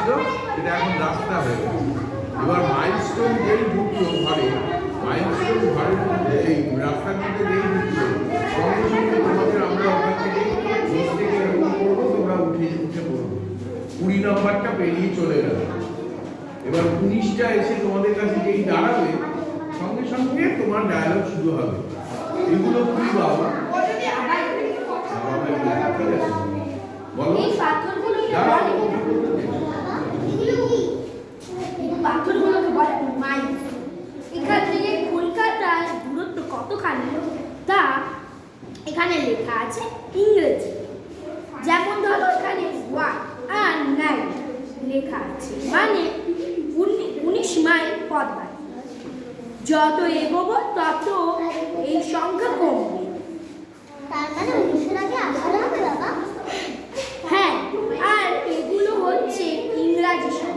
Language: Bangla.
ছিল সেটা এখন রাস্তা হয়ে গেছে। এবার মাইলস্টোন যেই ঢুকলো ঘরে, মাইলস্টোন ঘরের মধ্যে এই রাস্তার মধ্যে যেই ঢুকলো, সঙ্গে সঙ্গে তোমাদের আমরা ওখান থেকে নিচ থেকে এরকম করবো, তোমরা উঠে পড়বো। 20 নম্বরটা পেরিয়ে চলে গেল। এবার 19টা এসে তোমাদের কাছে যেই দাঁড়াবে, সঙ্গে সঙ্গে তোমার ডায়ালগ শুরু হবে। এগুলো কি বাবা? বলো। পাথরগুলোকে বলে মাইল। এখান থেকে কলকাতার দূরত্ব কতখানি তা এখানে লেখা আছে ইংরেজি। যেমন ধরো এখানে 1 আর 9 লেখা আছে, মানে 19 মাইল পথ বাকি। যত এগোবো তত এই সংখ্যা কমবে। তার মানে 19-এর আগে আসলে হবে বাবা? হ্যাঁ, আর এগুলো হচ্ছে ইংরাজি শব্দ।